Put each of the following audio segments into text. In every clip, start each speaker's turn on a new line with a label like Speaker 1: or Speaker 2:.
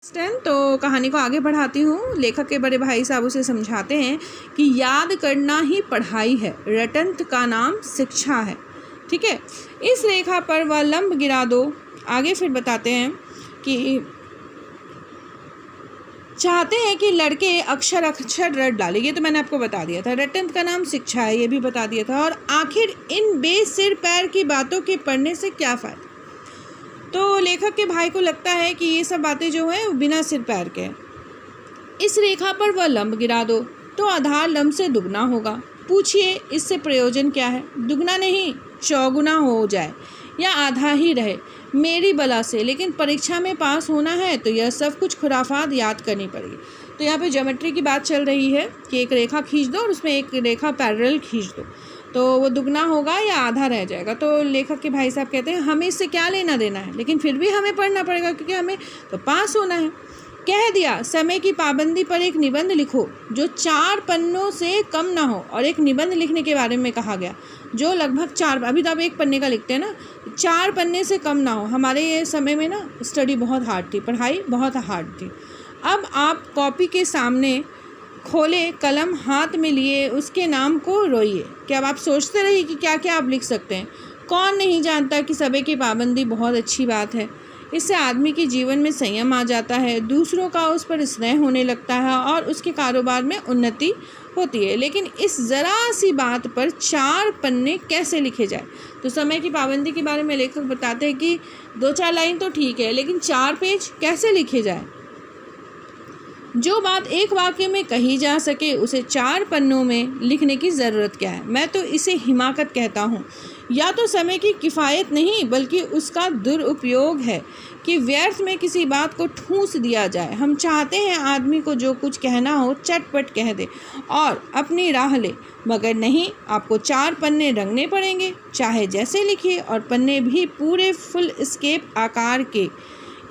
Speaker 1: तो कहानी को आगे बढ़ाती हूँ। लेखक के बड़े भाई साहब उसे समझाते हैं कि याद करना ही पढ़ाई है, रटंत का नाम शिक्षा है। ठीक है, इस रेखा पर वह लंब गिरा दो। आगे फिर बताते हैं कि चाहते हैं कि लड़के अक्षर अक्षर रट डाले। ये तो मैंने आपको बता दिया था, रटंत का नाम शिक्षा है, ये भी बता दिया था। और आखिर इन बेसिर पैर की बातों के पढ़ने से क्या फ़ायदा। तो लेखक के भाई को लगता है कि ये सब बातें जो हैं बिना सिर पैर के हैं। इस रेखा पर वह लंब गिरा दो तो आधार लंब से दुगना होगा। पूछिए इससे प्रयोजन क्या है। दुगना नहीं, चौगुना हो जाए या आधा ही रहे मेरी बला से, लेकिन परीक्षा में पास होना है तो यह सब कुछ खुराफात याद करनी पड़ेगी। तो यहाँ पे ज्योमेट्री की बात चल रही है कि एक रेखा खींच दो और उसमें एक रेखा पैरेलल खींच दो तो वो दुगना होगा या आधा रह जाएगा। तो लेखक के भाई साहब कहते हैं हमें इससे क्या लेना देना है, लेकिन फिर भी हमें पढ़ना पड़ेगा क्योंकि हमें तो पास होना है। कह दिया समय की पाबंदी पर एक निबंध लिखो जो 4 पन्नों से कम ना हो। और एक निबंध लिखने के बारे में कहा गया जो लगभग 4, अभी तो आप 1 पन्ने का लिखते हैं ना, 4 पन्ने से कम ना हो। हमारे ये समय में ना स्टडी बहुत हार्ड थी, पढ़ाई बहुत हार्ड थी। अब आप कॉपी के सामने खोले, कलम हाथ में लिए, उसके नाम को रोइए। कि अब आप सोचते रहिए कि क्या क्या आप लिख सकते हैं। कौन नहीं जानता कि समय की पाबंदी बहुत अच्छी बात है। इससे आदमी के जीवन में संयम आ जाता है, दूसरों का उस पर स्नेह होने लगता है और उसके कारोबार में उन्नति होती है। लेकिन इस ज़रा सी बात पर 4 पन्ने कैसे लिखे जाए। तो समय की पाबंदी के बारे में लेखक बताते हैं कि 2-4 लाइन तो ठीक है, लेकिन 4 पेज कैसे लिखे जाए। जो बात एक वाक्य में कही जा सके उसे 4 पन्नों में लिखने की ज़रूरत क्या है। मैं तो इसे हिमाकत कहता हूँ। या तो समय की किफ़ायत नहीं बल्कि उसका दुरुपयोग है कि व्यर्थ में किसी बात को ठूंस दिया जाए। हम चाहते हैं आदमी को जो कुछ कहना हो चटपट कह दे और अपनी राह ले, मगर नहीं, आपको 4 पन्ने रंगने पड़ेंगे, चाहे जैसे लिखिए, और पन्ने भी पूरे फुल स्केप आकार के।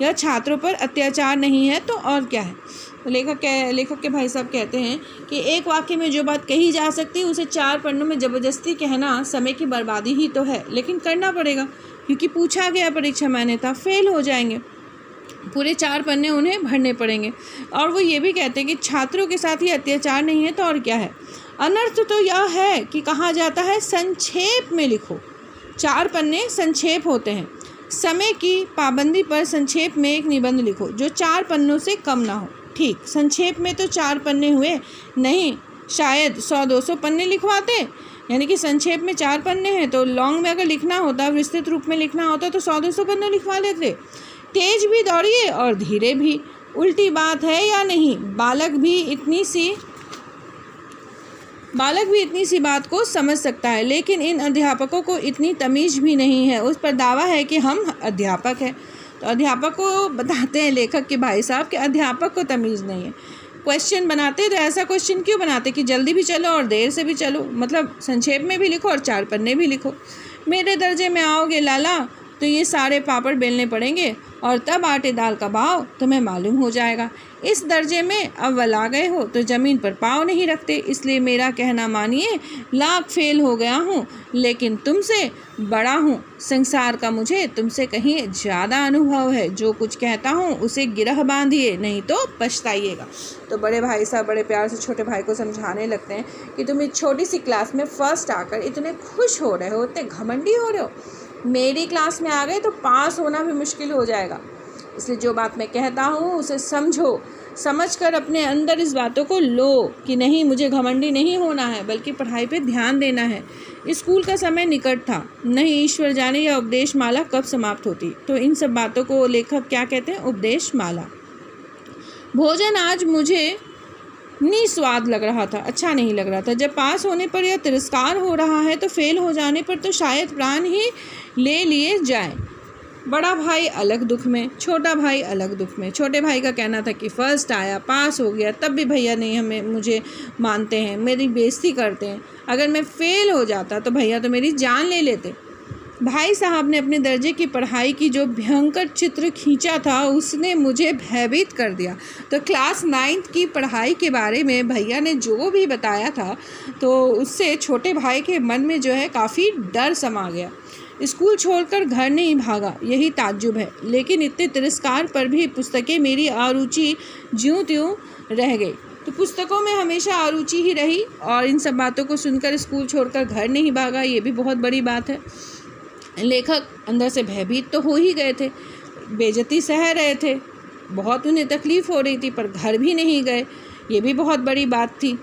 Speaker 1: यह छात्रों पर अत्याचार नहीं है तो और क्या है। तो लेखक के भाई साहब कहते हैं कि एक वाक्य में जो बात कही जा सकती है उसे 4 पन्नों में ज़बरदस्ती कहना समय की बर्बादी ही तो है, लेकिन करना पड़ेगा क्योंकि पूछा गया परीक्षा में था, फेल हो जाएंगे। पूरे 4 पन्ने उन्हें भरने पड़ेंगे। और वो ये भी कहते हैं कि छात्रों के साथ ही अत्याचार नहीं है तो और क्या है। अनर्थ तो यह है कि कहा जाता है संक्षेप में लिखो। 4 पन्ने संक्षेप होते हैं। समय की पाबंदी पर संक्षेप में एक निबंध लिखो जो 4 पन्नों से कम ना हो। ठीक, संक्षेप में तो 4 पन्ने हुए, नहीं शायद 100-200 पन्ने लिखवाते। यानी कि संक्षेप में 4 पन्ने हैं तो लॉन्ग में अगर लिखना होता, विस्तृत रूप में लिखना होता तो 100-200 पन्ने लिखवा लेते। तेज भी दौड़िए और धीरे भी। उल्टी बात है या नहीं। बालक भी इतनी सी बात को समझ सकता है, लेकिन इन अध्यापकों को इतनी तमीज़ भी नहीं है। उस पर दावा है कि हम अध्यापक हैं। तो अध्यापक को बताते हैं लेखक के भाई साहब कि अध्यापक को तमीज़ नहीं है। क्वेश्चन बनाते तो ऐसा क्वेश्चन क्यों बनाते कि जल्दी भी चलो और देर से भी चलो, मतलब संक्षेप में भी लिखो और 4 पन्ने भी लिखो। मेरे दर्जे में आओगे लाला तो ये सारे पापड़ बेलने पड़ेंगे और तब आटे दाल का भाव तुम्हें मालूम हो जाएगा। इस दर्जे में अव्वल आ गए हो तो ज़मीन पर पाँव नहीं रखते, इसलिए मेरा कहना मानिए, लाख फेल हो गया हूँ लेकिन तुमसे बड़ा हूँ। संसार का मुझे तुमसे कहीं ज़्यादा अनुभव है। जो कुछ कहता हूँ उसे गिरह बांधिए, नहीं तो पछताइएगा। तो बड़े भाई साहब बड़े प्यार से छोटे भाई को समझाने लगते हैं कि तुम इस छोटी सी क्लास में फर्स्ट आकर इतने खुश हो रहे हो, इतने घमंडी हो रहे हो। मेरी क्लास में आ गए तो पास होना भी मुश्किल हो जाएगा। इसलिए जो बात मैं कहता हूँ उसे समझो, समझकर अपने अंदर इस बातों को लो कि नहीं, मुझे घमंडी नहीं होना है बल्कि पढ़ाई पे ध्यान देना है। स्कूल का समय निकट था, नहीं ईश्वर जाने यह उपदेश माला कब समाप्त होती। तो इन सब बातों को लेखक क्या कहते हैं, उपदेश माला। भोजन आज मुझे निस्वाद लग रहा था, अच्छा नहीं लग रहा था। जब पास होने पर यह तिरस्कार हो रहा है तो फेल हो जाने पर तो शायद प्राण ही ले लिए जाए। बड़ा भाई अलग दुख में, छोटा भाई अलग दुख में। छोटे भाई का कहना था कि फर्स्ट आया, पास हो गया, तब भी भैया नहीं मुझे मानते हैं, मेरी बेइज्जती करते हैं। अगर मैं फ़ेल हो जाता तो भैया तो मेरी जान ले लेते। भाई साहब ने अपने दर्जे की पढ़ाई की जो भयंकर चित्र खींचा था उसने मुझे भयभीत कर दिया। तो क्लास 9th की पढ़ाई के बारे में भैया ने जो भी बताया था तो उससे छोटे भाई के मन में जो है काफ़ी डर समा गया। स्कूल छोड़कर घर नहीं भागा, यही ताज्जुब है। लेकिन इतने तिरस्कार पर भी पुस्तकें मेरी अरुचि ज्यों त्यों रह गई। तो पुस्तकों में हमेशा अरुचि ही रही और इन सब बातों को सुनकर स्कूल छोड़कर घर नहीं भागा, ये भी बहुत बड़ी बात है। लेखक अंदर से भयभीत तो हो ही गए थे, बेइज्जती सह रहे थे, बहुत उन्हें तकलीफ़ हो रही थी, पर घर भी नहीं गए, ये भी बहुत बड़ी बात थी।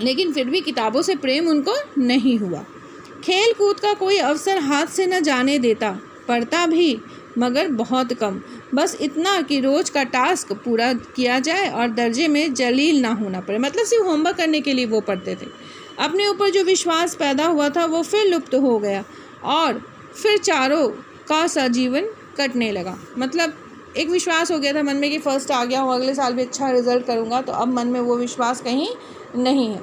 Speaker 1: लेकिन फिर भी किताबों से प्रेम उनको नहीं हुआ। खेल कूद का कोई अवसर हाथ से न जाने देता, पढ़ता भी मगर बहुत कम, बस इतना कि रोज़ का टास्क पूरा किया जाए और दर्जे में जलील ना होना पड़े। मतलब सिर्फ होमवर्क करने के लिए वो पढ़ते थे। अपने ऊपर जो विश्वास पैदा हुआ था वो फिर लुप्त हो गया और फिर चारों का सा जीवन कटने लगा। मतलब एक विश्वास हो गया था मन में कि फ़र्स्ट आ गया हूँ, अगले साल भी अच्छा रिज़ल्ट करूँगा, तो अब मन में वो विश्वास कहीं नहीं है।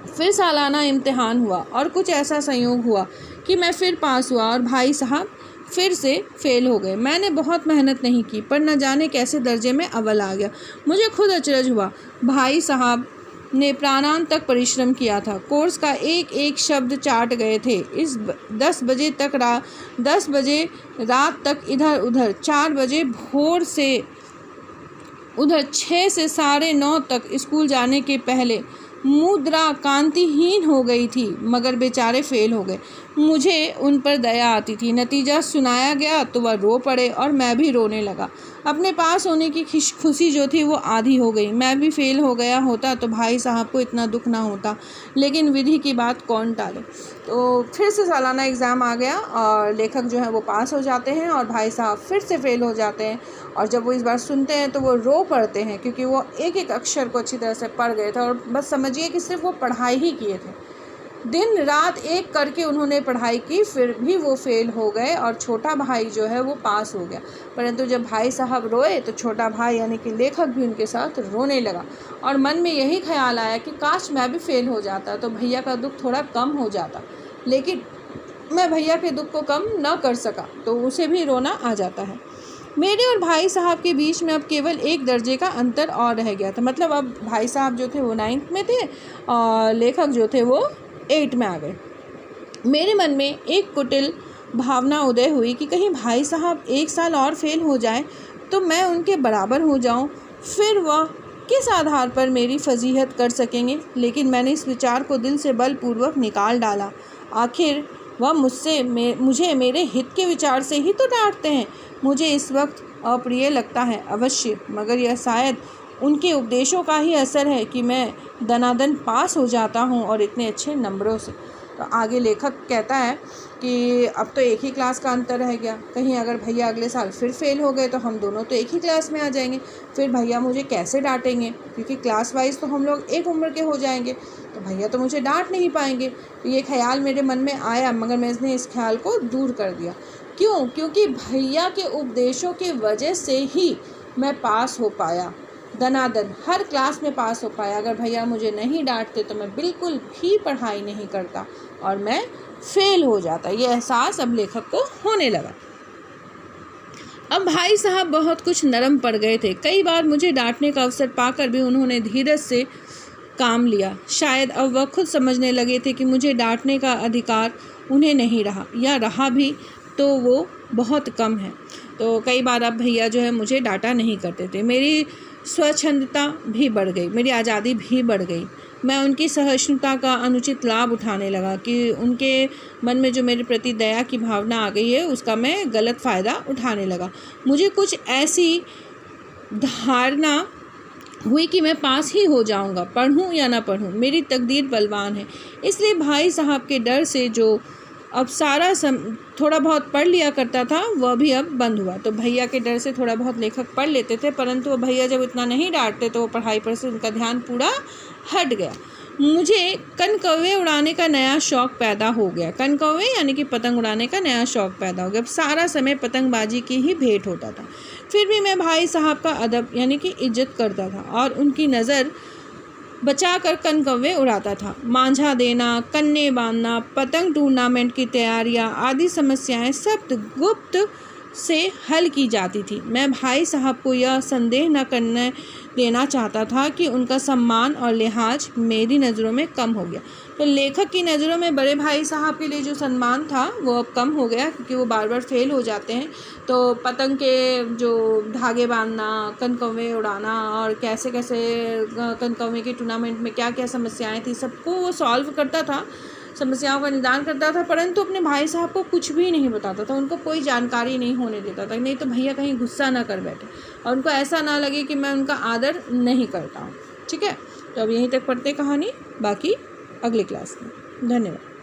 Speaker 1: फिर सालाना इम्तिहान हुआ और कुछ ऐसा संयोग हुआ कि मैं फिर पास हुआ और भाई साहब फिर से फ़ेल हो गए। मैंने बहुत मेहनत नहीं की पर न जाने कैसे दर्जे में अव्वल आ गया। मुझे खुद अचरज हुआ। भाई साहब ने प्राणांत तक परिश्रम किया था, कोर्स का एक एक शब्द चाट गए थे। इस 10 बजे रात तक इधर उधर, 4 बजे भोर से उधर, 6 से 9:30 तक स्कूल जाने के पहले मुद्रा कांतिहीन हो गई थी, मगर बेचारे फ़ेल हो गए। मुझे उन पर दया आती थी। नतीजा सुनाया गया तो वह रो पड़े और मैं भी रोने लगा। अपने पास होने की खुशी जो थी वो आधी हो गई। मैं भी फ़ेल हो गया होता तो भाई साहब को इतना दुख ना होता, लेकिन विधि की बात कौन टाले। तो फिर से सालाना एग्ज़ाम आ गया और लेखक जो है वो पास हो जाते हैं और भाई साहब फिर से फ़ेल हो जाते हैं। और जब वो इस बार सुनते हैं तो वो रो पड़ते हैं, क्योंकि वो एक एक अक्षर को अच्छी तरह से पढ़ गए थे और बस समझिए कि सिर्फ वो पढ़ाई ही किए थे। दिन रात एक करके उन्होंने पढ़ाई की, फिर भी वो फ़ेल हो गए और छोटा भाई जो है वो पास हो गया। परंतु जब भाई साहब रोए तो छोटा भाई यानी कि लेखक भी उनके साथ रोने लगा और मन में यही ख्याल आया कि काश मैं भी फ़ेल हो जाता तो भैया का दुख थोड़ा कम हो जाता। लेकिन मैं भैया के दुख को कम न कर सका तो उसे भी रोना आ जाता है। मेरे और भाई साहब के बीच में अब केवल एक दर्जे का अंतर और रह गया था। मतलब अब भाई साहब जो थे वो 9th में थे और लेखक जो थे वो 8 में आ गए। मेरे मन में एक कुटिल भावना उदय हुई कि कहीं भाई साहब एक साल और फ़ेल हो जाए तो मैं उनके बराबर हो जाऊं, फिर वह किस आधार पर मेरी फजीहत कर सकेंगे। लेकिन मैंने इस विचार को दिल से बलपूर्वक निकाल डाला। आखिर वह मुझे मेरे हित के विचार से ही तो डांटते हैं। मुझे इस वक्त अप्रिय लगता है अवश्य, मगर यह शायद उनके उपदेशों का ही असर है कि मैं दनादन पास हो जाता हूँ और इतने अच्छे नंबरों से। तो आगे लेखक कहता है कि अब तो एक ही क्लास का अंतर रह गया, कहीं अगर भैया अगले साल फिर फ़ेल हो गए तो हम दोनों तो एक ही क्लास में आ जाएंगे, फिर भैया मुझे कैसे डांटेंगे, क्योंकि क्लास वाइज तो हम लोग एक उम्र के हो जाएंगे, तो भैया तो मुझे डांट नहीं पाएंगे। तो ये ख्याल मेरे मन में आया, मगर मैंने इस ख्याल को दूर कर दिया। क्यों? क्योंकि भैया के उपदेशों की वजह से ही मैं पास हो पाया, दनादन हर क्लास में पास हो पाया। अगर भैया मुझे नहीं डांटते तो मैं बिल्कुल भी पढ़ाई नहीं करता और मैं फ़ेल हो जाता। ये एहसास अब लेखक को होने लगा। अब भाई साहब बहुत कुछ नरम पड़ गए थे। कई बार मुझे डांटने का अवसर पाकर भी उन्होंने धीरज से काम लिया। शायद अब वह खुद समझने लगे थे कि मुझे डांटने का अधिकार उन्हें नहीं रहा, या रहा भी तो वो बहुत कम है। तो कई बार अब भैया जो है मुझे डांटा नहीं करते थे। मेरी स्वच्छंदता भी बढ़ गई, मेरी आज़ादी भी बढ़ गई। मैं उनकी सहिष्णुता का अनुचित लाभ उठाने लगा कि उनके मन में जो मेरे प्रति दया की भावना आ गई है उसका मैं गलत फ़ायदा उठाने लगा। मुझे कुछ ऐसी धारणा हुई कि मैं पास ही हो जाऊंगा, पढ़ूं या ना पढ़ूं, मेरी तकदीर बलवान है। इसलिए भाई साहब के डर से जो अब थोड़ा बहुत पढ़ लिया करता था वह भी अब बंद हुआ। तो भैया के डर से थोड़ा बहुत लेखक पढ़ लेते थे, परंतु वो भैया जब इतना नहीं डांटते तो वो पढ़ाई पर से उनका ध्यान पूरा हट गया। मुझे कनकौवे उड़ाने का नया शौक़ पैदा हो गया। कनकौवे यानी कि पतंग उड़ाने का नया शौक़ पैदा हो गया। अब सारा समय पतंगबाजी की ही भेंट होता था। फिर भी मैं भाई साहब का अदब यानी कि इज्जत करता था और उनकी नज़र बचाकर कनकौवे उड़ाता था। मांझा देना, कन्ने बांधना, पतंग टूर्नामेंट की तैयारियां आदि समस्याएं सब गुप्त से हल की जाती थी। मैं भाई साहब को यह संदेह न करने देना चाहता था कि उनका सम्मान और लिहाज मेरी नज़रों में कम हो गया। तो लेखक की नज़रों में बड़े भाई साहब के लिए जो सम्मान था वो अब कम हो गया, क्योंकि वो बार बार फेल हो जाते हैं। तो पतंग के जो धागे बांधना, कनकौवे उड़ाना और कैसे कैसे कनकौवे के टूर्नामेंट में क्या क्या समस्याएं थी, सबको वो सॉल्व करता था, समस्याओं का निदान करता था, परंतु अपने भाई साहब को कुछ भी नहीं बताता था, उनको कोई जानकारी नहीं होने देता था, नहीं तो भैया कहीं गुस्सा ना कर बैठे और उनको ऐसा ना लगे कि मैं उनका आदर नहीं करता हूँ। ठीक है, तो अब यहीं तक पढ़ते कहानी, बाकी अगली क्लास में। धन्यवाद।